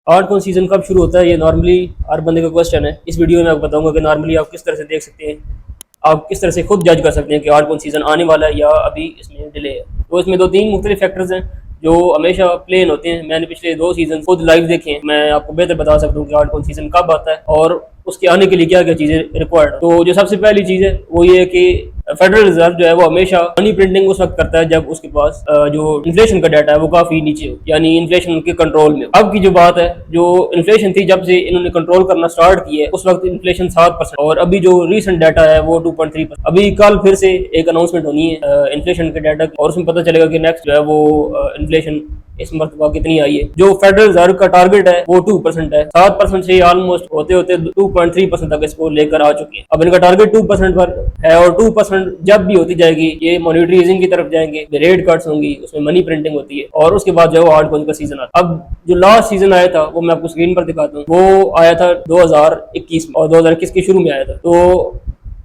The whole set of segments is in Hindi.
आर्ट कौन सीजन कब शुरू होता है, ये नॉर्मली हर बंदे का क्वेश्चन है। इस वीडियो में आपको बताऊंगा कि नॉर्मली आप किस तरह से देख सकते हैं, आप किस तरह से खुद जज कर सकते हैं कि आर्ट कौन सीजन आने वाला है या अभी इसमें डिले है। तो इसमें दो तीन मुख्तलिफ फैक्टर्स हैं जो हमेशा प्लेन होते हैं। मैंने पिछले 2 सीजन खुद लाइव देखे हैं, मैं आपको बेहतर बता सकता हूँ कि आर्ट कौन सीजन कब आता है और उसके आने के लिए क्या क्या चीज़ें रिक्वायर्ड। तो जो सबसे पहली चीज़ है वो ये है कि फेडरल रिजर्व जो है वो हमेशा मनी प्रिंटिंग उस वक्त करता है जब उसके पास जो इन्फ्लेशन का डाटा है वो काफी नीचे हो, यानी इन्फ्लेशन के कंट्रोल में हो। अब की जो बात है, जो इन्फ्लेशन थी जब से इन्होंने कंट्रोल करना स्टार्ट किया है उस वक्त इन्फ्लेशन 7% और अभी जो रिसेंट डाटा है वो 2.3%। अभी कल फिर से एक अनाउंसमेंट होनी है इन्फ्लेशन के डाटा की और उसमें पता चलेगा कि नेक्स्ट जो है वो इन्फ्लेशन इस मरतबा कितनी आई है। जो फेडरल रिजर्व का टारगेट है वो 2% है, 7% से ऑलमोस्ट होते होते 2.3% तक इसको लेकर आ चुके हैं। अब इनका टारगेट 2% पर है और 2% जब भी होती जाएगी ये मॉनेटरी ईजिंग की तरफ जाएंगे, रेट कट्स होंगी, उसमें मनी प्रिंटिंग होती है और उसके बाद जो है आर्ट कॉइन का सीजन आता है। अब जो लास्ट सीजन आया था वो मैं आपको स्क्रीन पर दिखाता हूँ, वो आया था 2021 में और 2021 के शुरू में आया था। तो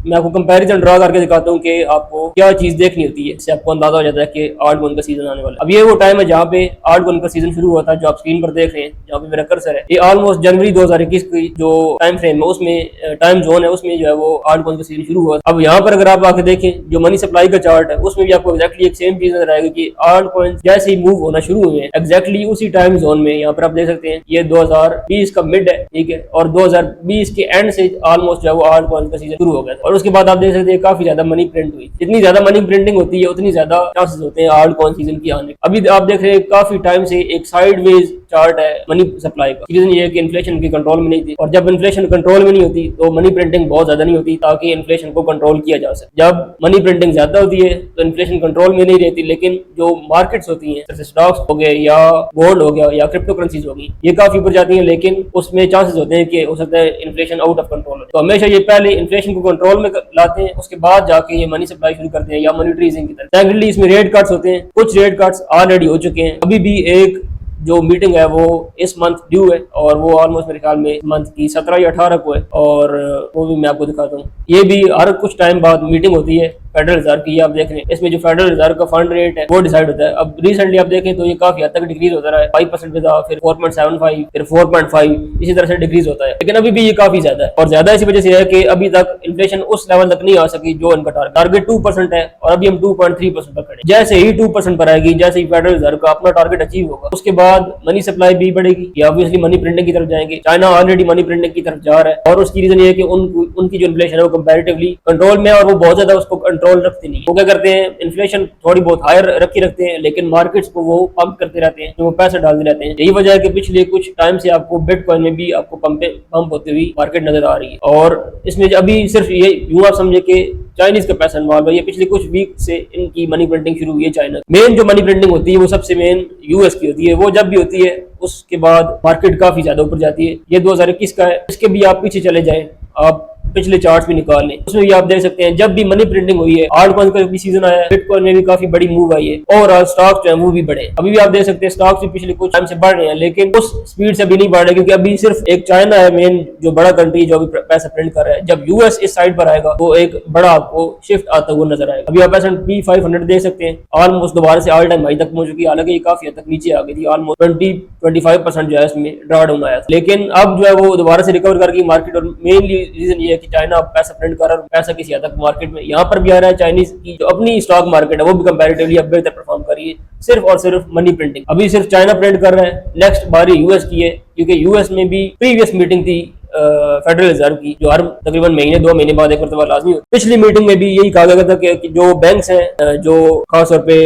मैं आपको कंपैरिजन ड्रा करके दिखाता हूँ कि आपको क्या चीज देखनी होती है, इससे आपको अंदाजा हो जाता है कि आर्ट वन का सीजन आने वाला है। अब ये वो टाइम है जहाँ पे आर्ट वन का सीजन शुरू हुआ था, जो आप स्क्रीन पर देख रहे हैं, जहाँ पे मेरा कर्सर है। ये ऑलमोस्ट जनवरी 2021 की जो टाइम फ्रेम है उसमें टाइम जोन है उसमें जो है वो आर्ट वन का सीजन शुरू हुआ। अब यहाँ पर अगर आप आके देखें जो मनी सप्लाई का चार्ट है उसमें भी आपको एक्जैक्टली एक सेम चीज नजर आएगी कि आर्ट कॉइंस जैसे ही मूव होना शुरू हुए हैं एक्जैक्टली उसी टाइम जोन में। यहाँ पर आप देख सकते हैं ये 2020 का मिड है, ठीक है, और 2020 के एंड से ऑलमोस्ट जो है वो आर्ट कॉइंस का सीजन शुरू हो गया और उसके बाद आप देख सकते हैं काफी ज्यादा मनी प्रिंट हुई। जितनी ज्यादा मनी प्रिंटिंग होती है उतनी ज्यादा चांसेस होते हैं आर्ट कॉइन सीजन की आने। अभी आप देख रहे हैं काफी टाइम से एक साइडवेज चार्ट है मनी सप्लाई का। रीजन ये है कि इन्फ्लेशन की कंट्रोल में नहीं थी और जब इन्फ्लेशन कंट्रोल में नहीं होती तो मनी प्रिंटिंग बहुत ज्यादा नहीं होती ताकि इन्फ्लेशन को कंट्रोल किया जा सके। जब मनी प्रिंटिंग ज्यादा होती है तो इन्फ्लेशन कंट्रोल में नहीं रहती, लेकिन जो मार्केट्स होती हैं जैसे स्टॉक्स हो गए या गोल्ड हो गया या क्रिप्टो करेंसीज होगी ये काफी ऊपर जाती हैं, लेकिन उसमें चांसेस होते हैं कि हो सकता है इन्फ्लेशन आउट ऑफ कंट्रोल हो। तो हमेशा ये पहले इन्फ्लेशन को कंट्रोल में लाते हैं, उसके बाद जाके ये मनी सप्लाई शुरू करते हैं या मॉनेटरी ईजिंग की तरफ। सेकेंडली इसमें रेट कट्स होते हैं, कुछ रेट कट्स ऑलरेडी हो चुके हैं। अभी भी एक जो मीटिंग है वो इस मंथ ड्यू है और वो ऑलमोस्ट मेरे ख्याल में मंथ की 17 या 18 को है और वो भी मैं आपको दिखाता हूँ। ये भी हर कुछ टाइम बाद मीटिंग होती है फेडरल रिजर्व की। आप देख रहे हैं इसमें जो फेडरल रिजर्व का फंड रेट है वो डिसाइड होता है। अब रिसेंटली आप देखें तो ये काफी हद तक डिक्रीज होता रहा है, 5% पे था, फिर 4.75, फिर 4.5, इसी तरह से डिक्रीज होता है, लेकिन अभी भी ये काफी ज्यादा है और ज्यादा इसी वजह से है कि अभी तक इन्फ्लेशन उस लेवल तक नहीं आ सकी जो इनका टारगेट 2% है और अभी हम 2.3% पर खड़े। जैसे ही 2% पर आएगी, जैसे ही फेडरल रिजर्व का अपना टारगेट अचीव होगा उसके बाद मनी सप्लाई भी बढ़ेगी या ऑब्वियसली मनी प्रिंटिंग की तरफ जाएंगे। चाइना ऑलरेडी मनी प्रिंटिंग की तरफ जा रहा है और उसकी रीजन ये है कि उनकी जो इन्फ्लेशन है वो कंपैरेटिवली कंट्रोल में और वो बहुत ज्यादा उसको कंट्रोल रखती नहीं है। वो क्या करते हैं, इन्फ्लेशन थोड़ी बहुत हायर रखी रखते हैं लेकिन मार्केट्स को वो पंप करते रहते हैं, वो पैसा डालते रहते हैं। यही वजह है कि पिछले कुछ टाइम से आपको बिटकॉइन में भी आपको पंप होती हुई मार्केट नजर आ रही है और इसमें अभी सिर्फ ये यूं आप समझे कि चाइनीज का पैसा इन्वॉल्व है। ये पिछले कुछ वीक से इनकी मनी प्रिंटिंग शुरू हुई है। चाइना मेन जो मनी प्रिंटिंग होती है वो सबसे मेन यूएस की होती है। वो जब भी होती है उसके बाद मार्केट काफी ज्यादा ऊपर जाती है। ये 2021 का है, इसके भी आप पीछे चले जाएं, आप पिछले चार्ट्स भी निकाल लें, उसमें भी आप देख सकते हैं जब भी मनी प्रिंटिंग हुई है आर्ट कॉइन का भी सीजन आया है, बिटकॉइन में भी काफी बड़ी मूव आई है। ओवरऑल स्टॉक्स जो है वो भी बढ़े। अभी भी आप देख सकते हैं स्टॉक्स भी पिछले कुछ टाइम से बढ़ रहे हैं लेकिन उस स्पीड से अभी नहीं बढ़ रहे क्योंकि अभी सिर्फ एक चाइना है मेन जो बड़ा कंट्री जो अभी पैसा प्रिंट कर रहा है। जब यूएस इस साइड पर आएगा तो एक बड़ा आपको शिफ्ट आता हुआ नजर आएगा। अभी आप S&P 500 देख सकते हैं ऑलमोस्ट दोबारा से ऑल टाइम हाई तक पहुंच चुकी है, हालांकि ये काफी हद तक नीचे आ गई थी, ऑलमोस्ट 20-25% जो है इसमें ड्रॉ डाउन आया था, लेकिन अब जो है वो दोबारा से रिकवर कर गई मार्केट। और मेनली रीजन ये है कि चाइना पैसा प्रिंट कर रहा है, पैसा किसी हद तक मार्केट में यहाँ पर भी आ रहा है। चाइनीज की जो अपनी स्टॉक मार्केट है वो भी कंपैरेटिवली अब बेहतर परफॉर्म कर रही है, सिर्फ और सिर्फ मनी प्रिंटिंग। अभी सिर्फ चाइना प्रिंट कर रहा है, नेक्स्ट बारी यूएस की है क्योंकि यूएस में भी प्रीवियस मीटिंग थी फेडरल रिजर्व की जो हर तकरीबन महीने 2 महीने बाद एक मरतबा लाजमी होती है। पिछली मीटिंग में भी यही कहा गया था कि जो बैंक्स हैं जो खासतौर पे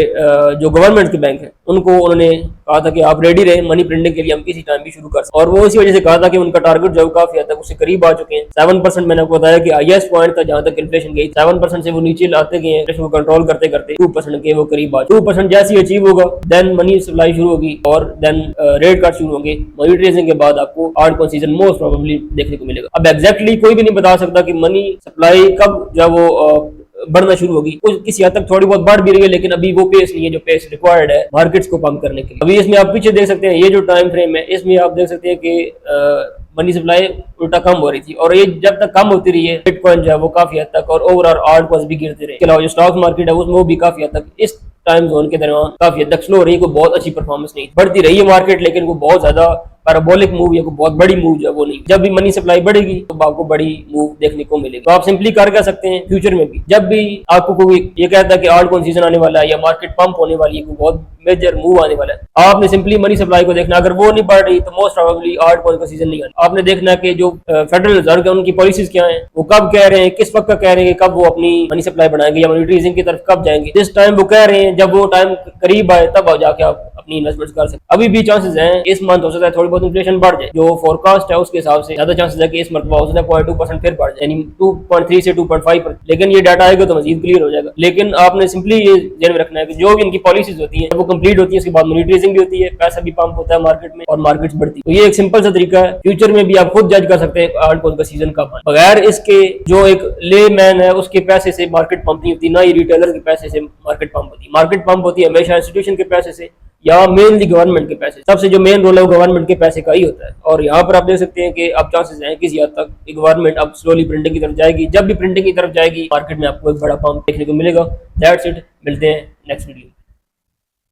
जो गवर्नमेंट के बैंक हैं उनको उन्होंने कहा था कि आप रेडी रहे मनी प्रिंटिंग के लिए, हम किसी टाइम भी शुरू कर सकते। और वो इसी वजह से कहा था कि उनका टारगेट जो काफी हद तक उससे करीब आ चुके हैं। 7% मैंने आपको बताया कि हाईएस्ट पॉइंट था जहां तक इन्फ्लेशन गई, 7% से वो नीचे लाते गए, इन्फ्लेशन को कंट्रोल करते करते 2% के वो करीब आ 2% जैसे ही अचीव होगा देन मनी सप्लाई शुरू होगी और देन रेट कट शुरू होंगे। मॉनेटरी ईजिंग के बाद आपको art coin season most probably देखने को मिलेगा। अब एग्जैक्टली कोई भी नहीं बता सकता कि मनी सप्लाई कब जो वो बढ़ना शुरू होगी। कुछ किसी हद तक थोड़ी बहुत बढ़ भी रही है लेकिन अभी वो पेस नहीं है जो पेस रिक्वायर्ड है मार्केट्स को पंप करने के लिए। अभी इसमें आप पीछे देख सकते हैं ये जो टाइम फ्रेम है इसमें आप देख सकते हैं कि मनी सप्लाई उल्टा कम हो रही थी और ये जब तक कम होती रही है बिटकॉइन जो है वो काफी हद तक और ओवरऑल आर्ट कॉइन्स भी गिरते रहे। इसके अलावा जो स्टॉक मार्केट है उसमें वो भी काफी हद तक इस टाइम जोन के दरमियान काफी हद तक स्लो हो रही है, कोई बहुत अच्छी परफॉर्मेंस नहीं बढ़ती रही है मार्केट, लेकिन वो बहुत ज्यादा पैराबोलिक मूव या कोई बहुत बड़ी मूव जो है वो नहीं। जब भी मनी सप्लाई बढ़ेगी तो आपको बड़ी मूव देखने को मिलेगी। तो आप सिंपली कर क्या सकते हैं, फ्यूचर में भी जब भी आपको कोई ये कहता है कि आल्ट कॉइन सीजन आने वाला है या मार्केट पंप होने वाली है, कोई बहुत मेजर मूव आने वाला है, आपने सिंपली मनी सप्लाई को देखना। अगर वो नहीं बढ़ रही तो मोस्ट प्रोबेबली आल्ट कॉइन का सीजन नहीं आना। आपने देखना कि जो फेडरल रिजर्व है उनकी पॉलिसीज क्या है, वो कब कह रहे हैं, किस वक्त का कह रहे हैं, कब वो अपनी मनी सप्लाई बढ़ाएंगे या मॉनेटरी ईजिंग की तरफ कब जाएंगे। जिस टाइम वो कह रहे हैं जब वो टाइम करीब आए तब जाके आप अपनी इन्वेस्टमेंट कर सकते। अभी भी चांसेस हैं इस मंथ हो सकता है थोड़ी बहुत इन्फ्लेशन बढ़ जाए, जो फोरकास्ट है उसके हिसाब से ज्यादा चांसेस है कि इस मरतबा हो सकता है 0.2% फिर बढ़ जाए, यानी 2.3 से 2.5%। लेकिन ये डाटा आएगा तो मजीद क्लियर हो जाएगा। लेकिन आपने सिंपली ये ध्यान में रखना है कि जो भी इनकी पॉलिसीज होती है वो कंप्लीट होती है, उसके बाद मॉनेटरी ईजिंग भी होती है, पैसा भी पंप होता है मार्केट में और मार्केट्स बढ़ती है। तो ये एक सिंपल सा तरीका है, फ्यूचर में भी आप खुद जज कर सकते हैं आल्ट कॉइन का सीजन कब आए। बगैर इसके जो एक ले मैन है उसके पैसे से मार्केट पंप नहीं होती, ना ही रिटेलर के पैसे से मार्केट पंप होती है। मार्केट पंप होती है हमेशा इंस्टीट्यूशन के पैसे से या मेनली गवर्नमेंट के पैसे। सबसे जो मेन रोल है वो गवर्नमेंट के पैसे का ही होता है। और यहाँ पर आप देख सकते हैं कि अब चांसेस हैं किसी हद तक गवर्नमेंट अब स्लोली प्रिंटिंग की तरफ जाएगी। जब भी प्रिंटिंग की तरफ जाएगी मार्केट में आपको एक बड़ा पंप देखने को मिलेगा। दैट्स इट, मिलते हैं नेक्स्ट वीडियो।